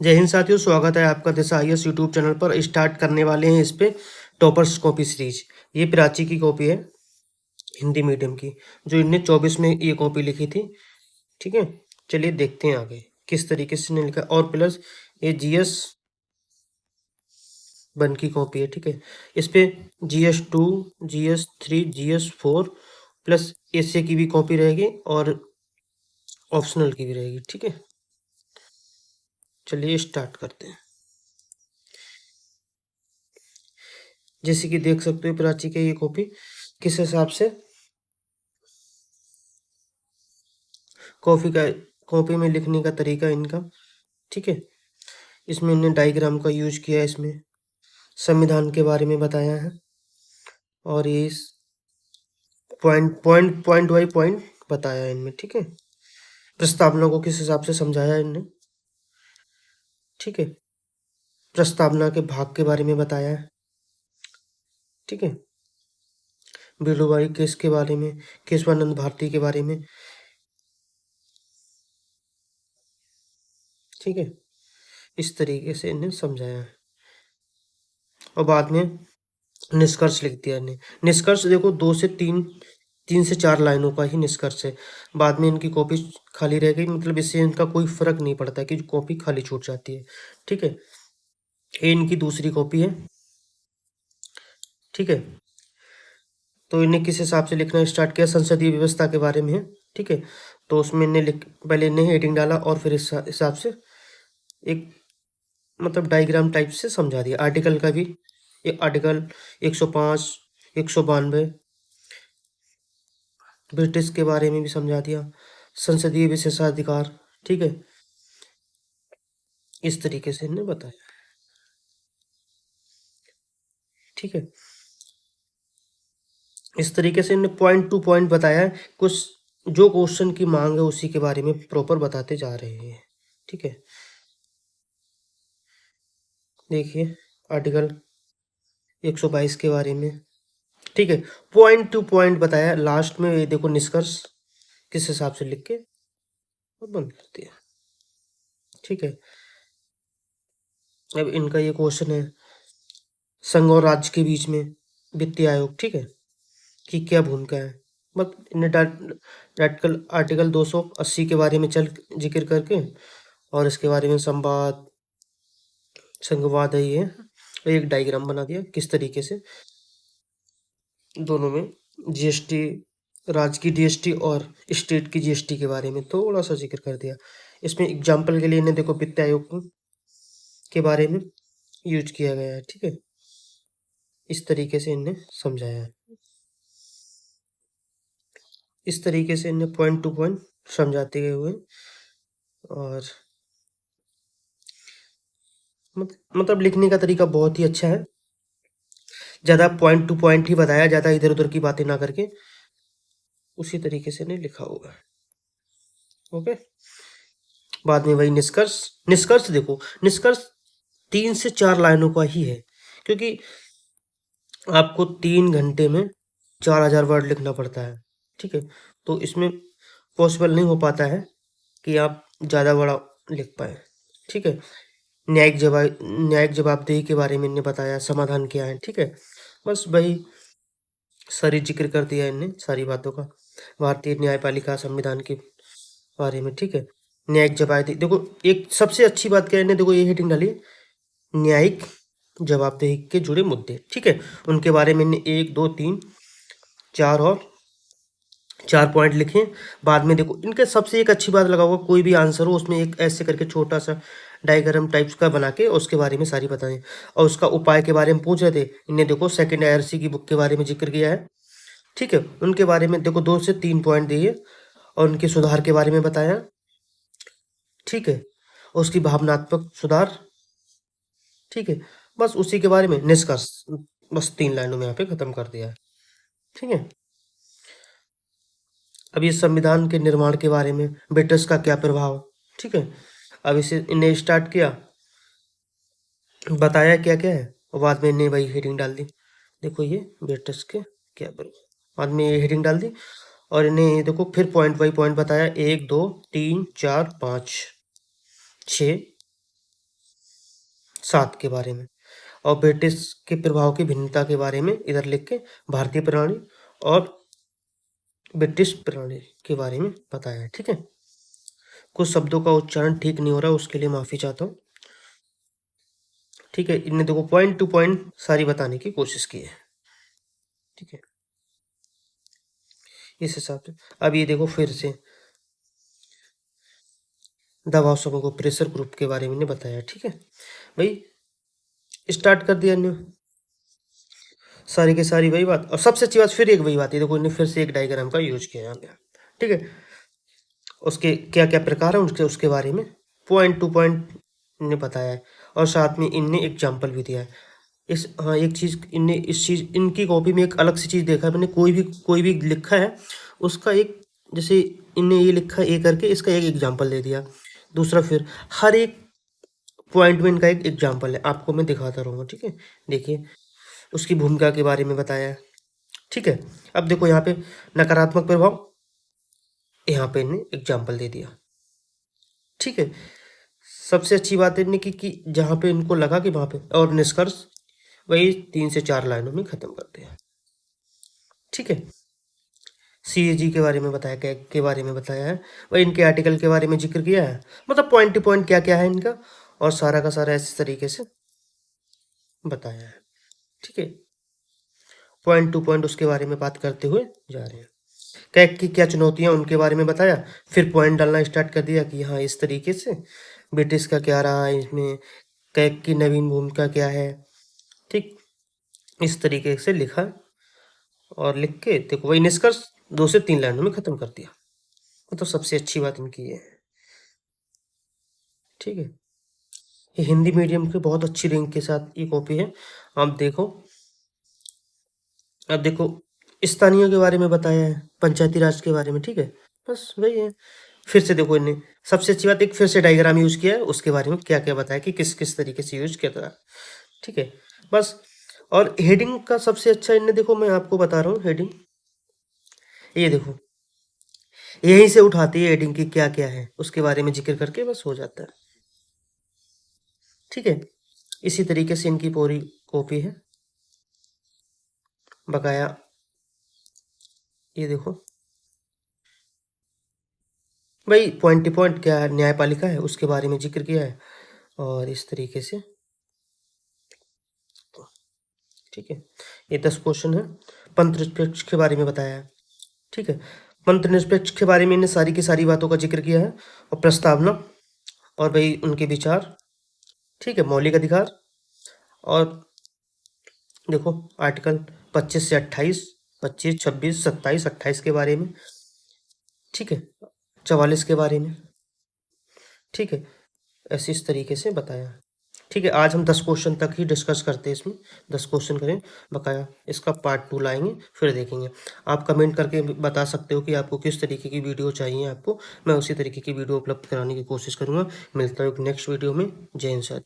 जय हिंद साथियों, स्वागत है आपका दिशा आईएएस यूट्यूब चैनल पर। स्टार्ट करने वाले हैं इस पे टॉपर्स कॉपी सीरीज। ये प्राची की कॉपी है, हिंदी मीडियम की, जो इनने 24 में ये कॉपी लिखी थी। ठीक है, चलिए देखते हैं आगे किस तरीके से इन्हें लिखा। और प्लस ये जीएस 1 की कॉपी है। ठीक है, इस पे GS 2, GS 3, GS 4 plus S A की भी कॉपी रहेगी और ऑप्शनल की भी रहेगी। ठीक है, चलिए स्टार्ट करते हैं। जैसे कि देख सकते हो प्राची का ये कॉपी किस हिसाब से कॉपी का कॉपी में लिखने का तरीका इनका। ठीक है, इसमें इन्होंने डायग्राम का यूज किया है, इसमें संविधान के बारे में बताया है और ये पॉइंट बाई पॉइंट बताया है इनमें। ठीक है, प्रस्तावना को किस हिसाब से समझाया है इनने। ठीक है, प्रस्तावना के भाग के बारे में बताया है। ठीक है, बीलूबाई केस के बारे में, केशवानंद भारती के बारे में। ठीक है, इस तरीके से इन्हें समझाया है और बाद में निष्कर्ष लिख दिया इन्हें। निष्कर्ष देखो 3 से 4 लाइनों का ही निष्कर्ष है। बाद में इनकी कॉपी खाली रह गई, मतलब इससे इनका कोई फर्क नहीं पड़ता कि कॉपी खाली छूट जाती है। ठीक है, ये इनकी दूसरी कॉपी है। ठीक है, तो इन्हें किस हिसाब से लिखना स्टार्ट किया, संसदीय व्यवस्था के बारे में है। ठीक है, तो उसमें इन्हें पहले इन्हें हेडिंग डाला और फिर इस हिसाब से एक मतलब डायग्राम टाइप से समझा दिया। आर्टिकल का भी, एक आर्टिकल 105, 192 ब्रिटिश के बारे में भी समझा दिया, संसदीय विशेषाधिकार। ठीक है, इस तरीके से इन्हें बताया। ठीक है, इस तरीके से इन्हें पॉइंट टू पॉइंट बताया है। कुछ जो क्वेश्चन की मांग है उसी के बारे में प्रॉपर बताते जा रहे हैं। ठीक है, देखिए आर्टिकल 122 के बारे में। ठीक है, पॉइंट टू पॉइंट बताया। लास्ट में ये देखो निष्कर्ष किस हिसाब से लिख के और बंद कर दिया। ठीक है, अब इनका ये क्वेश्चन है, संघ और राज्य के बीच में वित्तीय आयोग, ठीक है, की क्या भूमिका है। बस इन्हें आर्टिकल आर्टिकल 280 के बारे में चल जिक्र करके और इसके बारे में संघवाद है ये, एक डायग्राम बना दिया किस तरीके से दोनों में जीएसटी, राज्य की जीएसटी और स्टेट की जीएसटी के बारे में थोड़ा सा जिक्र कर दिया। इसमें एग्जाम्पल के लिए इन्हें देखो वित्त आयोग के बारे में यूज किया गया है। ठीक है, इस तरीके से इन्हें समझाया है। इस तरीके से इन्हें पॉइंट टू पॉइंट समझाते गए हुए और मतलब लिखने का तरीका बहुत ही अच्छा है। ज़्यादा पॉइंट टू पॉइंट ही बताया, ज़्यादा इधर उधर की बातें ना करके उसी तरीके से इन्हें लिखा हुआ है। ओके, बाद में वही निष्कर्ष। निष्कर्ष देखो, निष्कर्ष 3 से 4 लाइनों का ही है, क्योंकि आपको 3 घंटे में 4000 वर्ड लिखना पड़ता है। ठीक है, तो इसमें पॉसिबल नहीं हो पाता है कि आप ज़्यादा बड़ा लिख पाए। ठीक है, न्यायिक जवाबदेही के बारे में इन्हें बताया, समाधान क्या है। ठीक है, बस वही सारी जिक्र कर दिया इनने सारी बातों का, भारतीय न्यायपालिका संविधान के बारे में। ठीक है, न्यायिक जवाबदेही देखो, एक सबसे अच्छी बात क्या है, इन्हें देखो ये हेडिंग डाली, न्यायिक जवाबदेही के जुड़े मुद्दे। ठीक है, उनके बारे में इन्हें 1, 2, 3, 4 पॉइंट लिखे। बाद में देखो इनके सबसे एक अच्छी बात लगा होगा, कोई भी आंसर हो उसमें एक ऐसे करके छोटा सा डायग्राम टाइप्स का बना के उसके बारे में सारी बताएं और उसका उपाय के बारे में पूछ रहे थे। इन्हें देखो सेकंड IRC की बुक के बारे में जिक्र किया है। ठीक है, उनके बारे में देखो 2 से 3 पॉइंट दिए और उनके सुधार के बारे में बताया। ठीक है, उसकी भावनात्मक सुधार। ठीक है, बस उसी के बारे में निष्कर्ष, बस 3 लाइनों में यहाँ पे खत्म कर दिया है। ठीक है, अब ये संविधान के निर्माण के बारे में, ब्रिटिश का क्या प्रभाव। ठीक है, अब इसे इन्हें स्टार्ट किया, बताया क्या क्या है और बाद में इन्हें वही हेडिंग डाल दी। देखो ये ब्रिटिश के क्या प्रभाव, बाद में ये हेडिंग डाल दी और इन्हें देखो फिर पॉइंट बाई पॉइंट बताया, 1, 2, 3, 4, 5, 6, 7 के बारे में, और ब्रिटिश के प्रभाव की भिन्नता के बारे में इधर लिख के भारतीय प्रणाली और ब्रिटिश प्रणाली के बारे में बताया है। ठीक है, कुछ शब्दों का उच्चारण ठीक नहीं हो रहा, उसके लिए माफी चाहता हूँ। ठीक है, इनने देखो पॉइंट टू पॉइंट सारी बताने की कोशिश की है। ठीक है, इस हिसाब से अब ये देखो फिर से दबाव समूह को प्रेशर ग्रुप के बारे में ने बताया। ठीक है भाई, स्टार्ट कर दिया ने सारी की सारी वही बात, और सबसे अच्छी बात फिर एक वही बात है, देखो इन्हें फिर से एक डायग्राम का यूज किया यहाँ पे। ठीक है, उसके क्या क्या प्रकार है उसके उसके बारे में पॉइंट टू पॉइंट ने बताया है, और साथ में इनने एग्जाम्पल भी दिया है। इस हाँ एक चीज़ इनने इस चीज़ इनकी कॉपी में एक अलग सी चीज़ देखा है मैंने, कोई भी लिखा है उसका एक, जैसे इनने ये लिखा है ए करके, इसका एक एग्जाम्पल दे दिया। दूसरा फिर हर एक पॉइंट में इनका एक एग्जाम्पल है, आपको मैं दिखाता रहूँगा। ठीक है, देखिए उसकी भूमिका के बारे में बताया है। ठीक है, अब देखो यहाँ पे नकारात्मक प्रभाव, यहाँ पे इन्हें एग्जाम्पल दे दिया। ठीक है, सबसे अच्छी बात इनने की कि जहाँ पे इनको लगा कि वहाँ पे, और निष्कर्ष वही 3 से 4 लाइनों में खत्म करते हैं। ठीक है, सीएजी के बारे में बताया, के बारे में बताया है, वही इनके आर्टिकल के बारे में जिक्र किया है, मतलब पॉइंट टू पॉइंट क्या क्या है इनका, और सारा का सारा इस तरीके से बताया है। ठीक है, पॉइंट टू पॉइंट उसके बारे में बात करते हुए जा रहे हैं। कैग की क्या चुनौतियां उनके बारे में बताया, फिर पॉइंट डालना स्टार्ट कर दिया कि हाँ इस तरीके से ब्रिटिश का क्या रहा है इसमें, कैग की नवीन भूमिका क्या है। ठीक, इस तरीके से लिखा, और लिख के देखो वही निष्कर्ष 2 से 3 लाइनों में खत्म कर दिया। तो सबसे अच्छी बात इनकी ये है। ठीक है, ये हिंदी मीडियम के बहुत अच्छी रैंक के साथ ये कॉपी है। आप देखो, अब देखो स्थानीय के बारे में बताया है, पंचायती राज के बारे में। ठीक है, बस वही है। फिर से देखो इन्हें सबसे अच्छी बात, एक फिर से डायग्राम यूज किया है, उसके बारे में क्या क्या बताया कि किस किस तरीके से यूज किया था। ठीक है, बस। और हेडिंग का सबसे अच्छा इन्हें देखो, मैं आपको बता रहा हूँ हेडिंग, ये देखो यहीं से उठाती है हेडिंग की क्या क्या है उसके बारे में जिक्र करके बस हो जाता है। ठीक है, इसी तरीके से इनकी पूरी कॉपी है बकाया। ये देखो भाई पॉइंट टू पॉइंट क्या न्यायपालिका है उसके बारे में जिक्र किया है, और इस तरीके से। ठीक है, ये 10 क्वेश्चन है। पंथ निरपेक्ष के बारे में बताया है। ठीक है, पंथ निरपेक्ष के बारे में इन्हें सारी की सारी बातों का जिक्र किया है, और प्रस्तावना, और भाई उनके विचार। ठीक है, मौलिक अधिकार, और देखो आर्टिकल 25 से 28, 25, 26, 27, 28 के बारे में। ठीक है, 44 के बारे में। ठीक है, ऐसे इस तरीके से बताया। ठीक है, आज हम 10 क्वेश्चन तक ही डिस्कस करते हैं इसमें, 10 क्वेश्चन करें बकाया, इसका पार्ट 2 लाएंगे फिर देखेंगे। आप कमेंट करके बता सकते हो कि आपको किस तरीके की वीडियो चाहिए आपको, मैं उसी तरीके की वीडियो उपलब्ध कराने की कोशिश करूँगा। मिलता हूँ नेक्स्ट वीडियो में। जय हिंद सर।